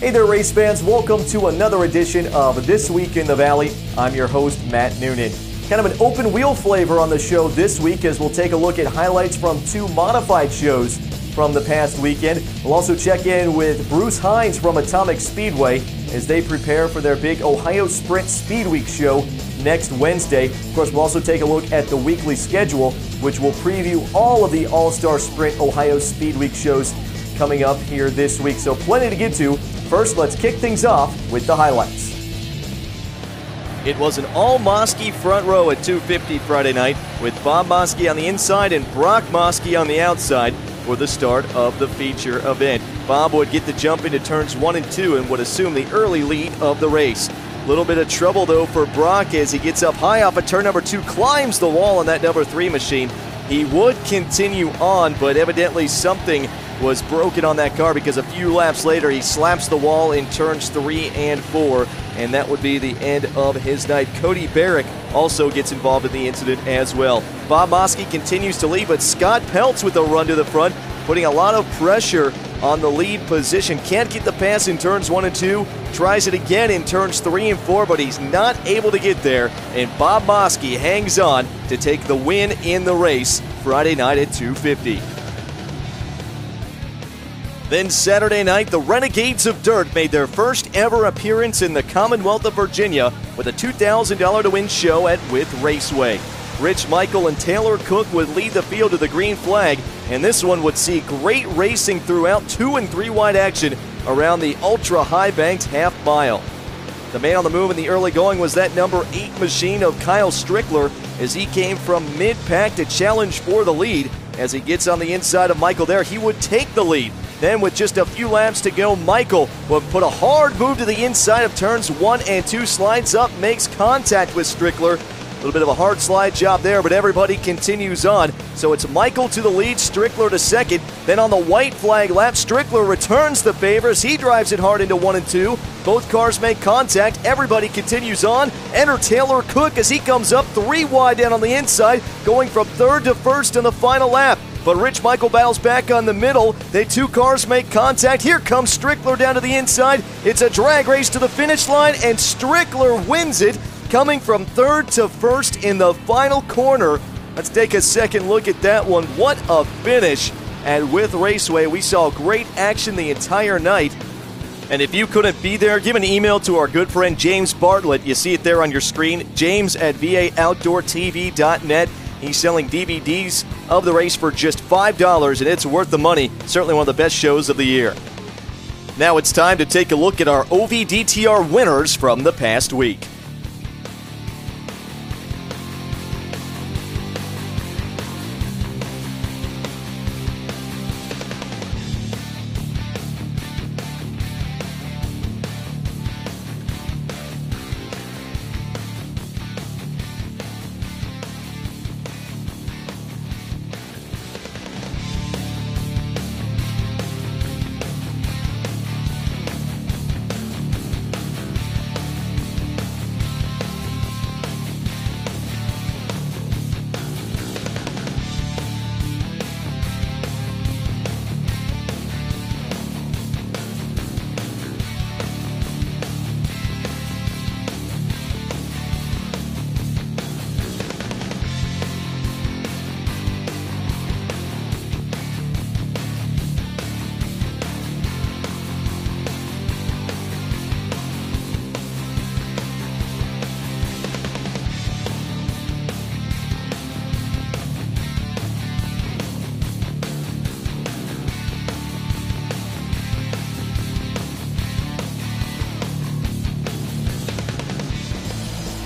Hey there, race fans. Welcome to another edition of This Week in the Valley. I'm your host, Matt Noonan. Kind of an open wheel flavor on the show this week as we'll take a look at highlights from two modified shows from the past weekend. We'll also check in with Bruce Hines from Atomic Speedway as they prepare for their big Ohio Sprint Speed Week show next Wednesday. Of course, we'll also take a look at the weekly schedule, which will preview all of the All-Star Sprint Ohio Speed Week shows coming up here this week. So plenty to get to. First, let's kick things off with the highlights. It was an all-Mosky front row at 250 Friday night with Bob Mosky on the inside and Brock Mosky on the outside for the start of the feature event. Bob would get the jump into turns 1 and 2 and would assume the early lead of the race. A little bit of trouble, though, for Brock as he gets up high off of turn number 2, climbs the wall on that number 3 machine. He would continue on, but evidently something was broken on that car because a few laps later he slaps the wall in turns 3 and 4, and that would be the end of his night. Cody Barrick also gets involved in the incident as well. Bob Mosky continues to lead, but Scott Peltz with a run to the front, putting a lot of pressure on the lead position. Can't get the pass in turns 1 and 2, tries it again in turns 3 and 4, but he's not able to get there, and Bob Mosky hangs on to take the win in the race Friday night at 250. Then Saturday night, the Renegades of Dirt made their first ever appearance in the Commonwealth of Virginia with a $2,000 to win show at With Raceway. Rich Michael and Taylor Cook would lead the field to the green flag, and this one would see great racing throughout 2 and 3 wide action around the ultra-high banked half mile. The man on the move in the early going was that number 8 machine of Kyle Strickler as he came from mid-pack to challenge for the lead. As he gets on the inside of Michael there, he would take the lead. Then with just a few laps to go, Michael would put a hard move to the inside of turns 1 and 2, slides up, makes contact with Strickler. A little bit of a hard slide job there, but everybody continues on. So it's Michael to the lead, Strickler to second. Then on the white flag lap, Strickler returns the favors. He drives it hard into 1 and 2. Both cars make contact. Everybody continues on. Enter Taylor Cook as he comes up 3 wide down on the inside, going from 3rd to 1st in the final lap. But Rich Michael battles back on the middle. They 2 cars make contact. Here comes Strickler down to the inside. It's a drag race to the finish line, and Strickler wins it, coming from 3rd to 1st in the final corner. Let's take a second look at that one. What a finish at With Raceway. We saw great action the entire night. And if you couldn't be there, give an email to our good friend James Bartlett. You see it there on your screen, James at vaoutdoortv.net. He's selling DVDs of the race for just $5, and it's worth the money. Certainly one of the best shows of the year. Now it's time to take a look at our OVDTR winners from the past week.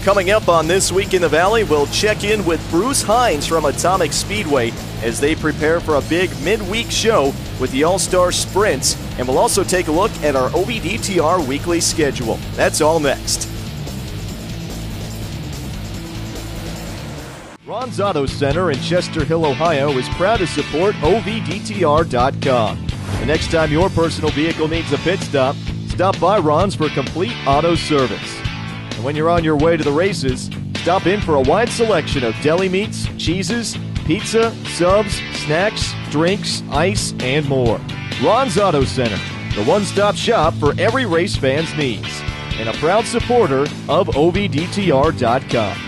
Coming up on This Week in the Valley, we'll check in with Bruce Hines from Atomic Speedway as they prepare for a big midweek show with the All-Star Sprints, and we'll also take a look at our OVDTR weekly schedule. That's all next. Ron's Auto Center in Chester Hill, Ohio is proud to support OVDTR.com. The next time your personal vehicle needs a pit stop, stop by Ron's for complete auto service. And when you're on your way to the races, stop in for a wide selection of deli meats, cheeses, pizza, subs, snacks, drinks, ice, and more. Ron's Auto Center, the one-stop shop for every race fan's needs, and a proud supporter of OVDTR.com.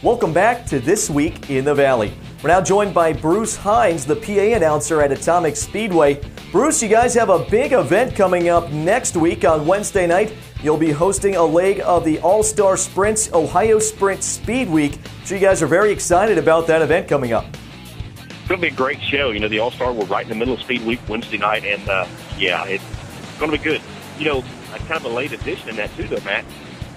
Welcome back to This Week in the Valley. We're now joined by Bruce Hines, the PA announcer at Atomic Speedway. Bruce, you guys have a big event coming up next week on Wednesday night. You'll be hosting a leg of the All-Star Sprints Ohio Sprint Speed Week. So you guys are very excited about that event coming up. It's going to be a great show. You know, the All-Star, we're right in the middle of Speed Week Wednesday night, and it's going to be good. You know, kind of a late addition in that too, though, Matt.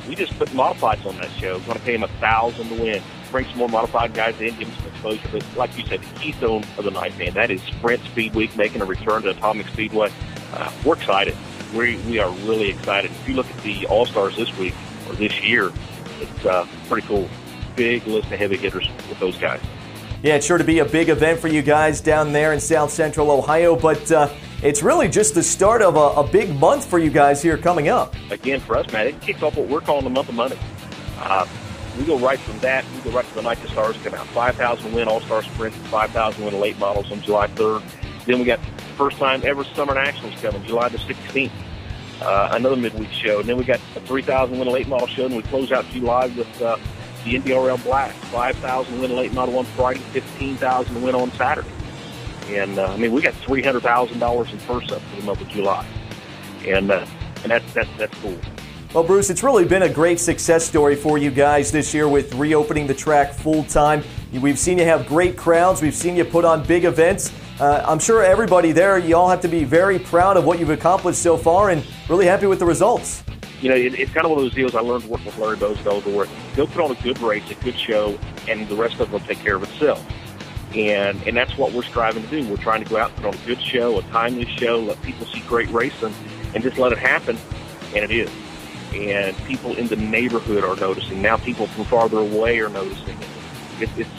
We just put modifieds on that show. We're going to pay them $1,000 to win. Bring some more modified guys in, give them some exposure. But like you said, the keystone of the night, man, that is Sprint Speed Week making a return to Atomic Speedway. We're excited. We are really excited. If you look at the All-Stars this week or this year, it's pretty cool. Big list of heavy hitters with those guys. Yeah, it's sure to be a big event for you guys down there in South Central Ohio, but it's really just the start of a big month for you guys here coming up. Again, for us, Matt, it kicks off what we're calling the month of money. We go right from that. We go right to the night the stars come out. 5,000 win All-Star Sprint, 5,000 win late models on July 3rd. Then we got first time ever Summer Nationals coming, July the 16th. Another midweek show. And then we got a 3,000 win late model show, and we close out July with the NDRL Black. 5,000 win late model on Friday, 15,000 win on Saturday. And we got $300,000 in purse up for the month of July, and that's cool. Well, Bruce, it's really been a great success story for you guys this year with reopening the track full-time. We've seen you have great crowds. We've seen you put on big events. I'm sure everybody there, you all have to be very proud of what you've accomplished so far and really happy with the results. You know, it's kind of one of those deals I learned working with Larry Bozdo, where he'll put on a good race, a good show, and the rest of it will take care of itself. And that's what we're striving to do. We're trying to go out and put on a good show, a timely show, let people see great racing, and just let it happen, and it is. And people in the neighborhood are noticing. Now people from farther away are noticing. It's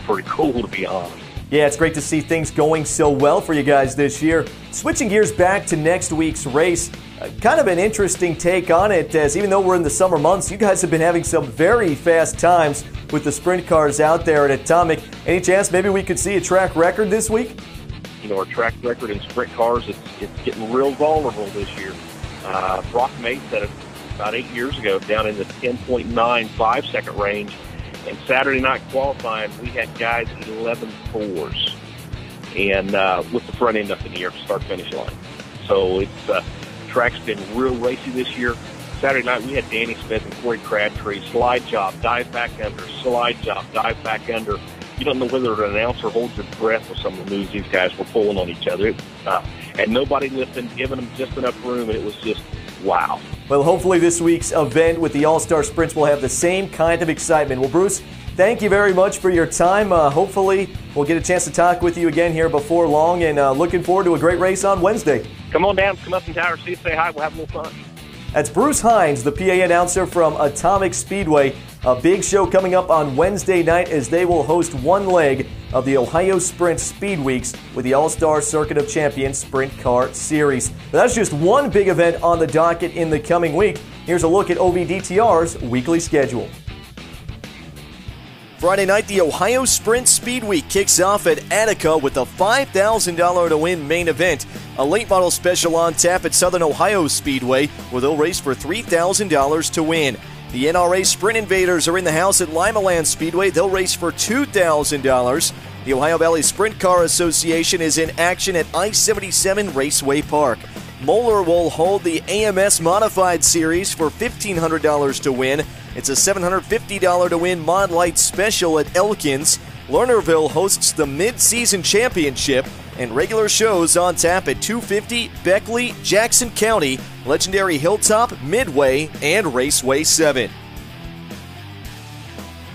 pretty cool, to be honest. Yeah, it's great to see things going so well for you guys this year. Switching gears back to next week's race, kind of an interesting take on it, as even though we're in the summer months, you guys have been having some very fast times with the sprint cars out there at Atomic. Any chance maybe we could see a track record this week? You know, our track record in sprint cars, it's getting real vulnerable this year. Brock May set it about 8 years ago down in the 10.95 second range. And Saturday night qualifying, we had guys 11.4s, and with the front end up in the air to start-finish line. So it's track's been real racy this year. Saturday night, we had Danny Smith and Corey Crabtree, slide job, dive back under, slide job, dive back under. You don't know whether an announcer holds your breath with some of the moves these guys were pulling on each other. And nobody lifting, giving them just enough room, and it was just wow. Well, hopefully this week's event with the All-Star Sprints will have the same kind of excitement. Well, Bruce, thank you very much for your time. Hopefully we'll get a chance to talk with you again here before long, and looking forward to a great race on Wednesday. Come on down, come up in tower, see us, say hi, we'll have a little fun. That's Bruce Hines, the PA announcer from Atomic Speedway. A big show coming up on Wednesday night as they will host one leg of the Ohio Sprint Speed Weeks with the All-Star Circuit of Champions Sprint Car Series. But that's just one big event on the docket in the coming week. Here's a look at OVDTR's weekly schedule. Friday night, the Ohio Sprint Speed Week kicks off at Attica with a $5,000 to win main event. A late model special on tap at Southern Ohio Speedway, where they'll race for $3,000 to win. The NRA Sprint Invaders are in the house at Limaland Speedway. They'll race for $2,000. The Ohio Valley Sprint Car Association is in action at I-77 Raceway Park. Moeller will hold the AMS Modified Series for $1,500 to win. It's a $750 to win Mod Light Special at Elkins. Lernerville hosts the Mid-Season Championship, and regular shows on tap at 250, Beckley, Jackson County, Legendary Hilltop, Midway, and Raceway 7.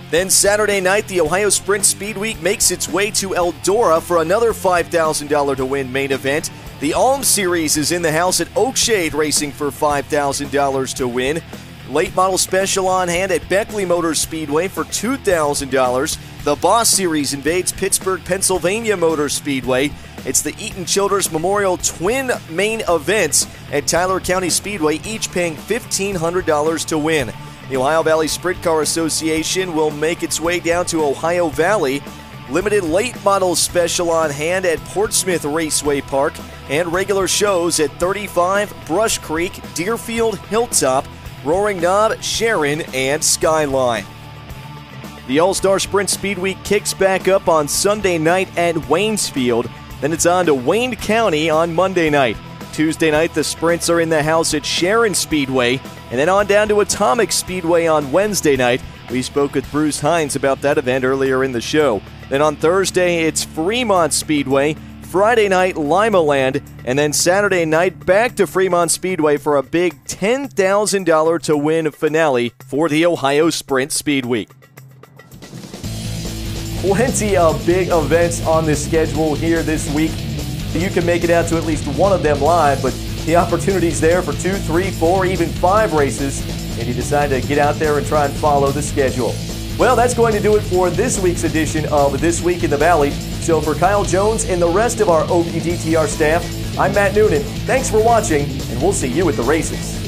Then Saturday night, the Ohio Sprint Speed Week makes its way to Eldora for another $5,000 to win main event. The Alm Series is in the house at Oakshade Racing for $5,000 to win. Late model special on hand at Beckley Motor Speedway for $2,000. The Boss Series invades Pittsburgh, Pennsylvania Motor Speedway. It's the Eaton Childers Memorial Twin main events at Tyler County Speedway, each paying $1,500 to win. The Ohio Valley Sprint Car Association will make its way down to Ohio Valley. Limited late model special on hand at Portsmouth Raceway Park, and regular shows at 35, Brush Creek, Deerfield, Hilltop, Roaring Knob, Sharon, and Skyline. The All-Star Sprint Speed Week kicks back up on Sunday night at Waynesfield. Then it's on to Wayne County on Monday night. Tuesday night, the sprints are in the house at Sharon Speedway, and then on down to Atomic Speedway on Wednesday night. We spoke with Bruce Hines about that event earlier in the show. Then on Thursday, it's Fremont Speedway. Friday night, Limaland, and then Saturday night, back to Fremont Speedway for a big $10,000 to win finale for the Ohio Sprint Speed Week. Plenty of big events on the schedule here this week. You can make it out to at least one of them live, but the opportunity's there for 2, 3, 4, even 5 races, and you decide to get out there and try and follow the schedule. Well, that's going to do it for this week's edition of This Week in the Valley. So for Kyle Jones and the rest of our OVDTR staff, I'm Matt Noonan. Thanks for watching, and we'll see you at the races.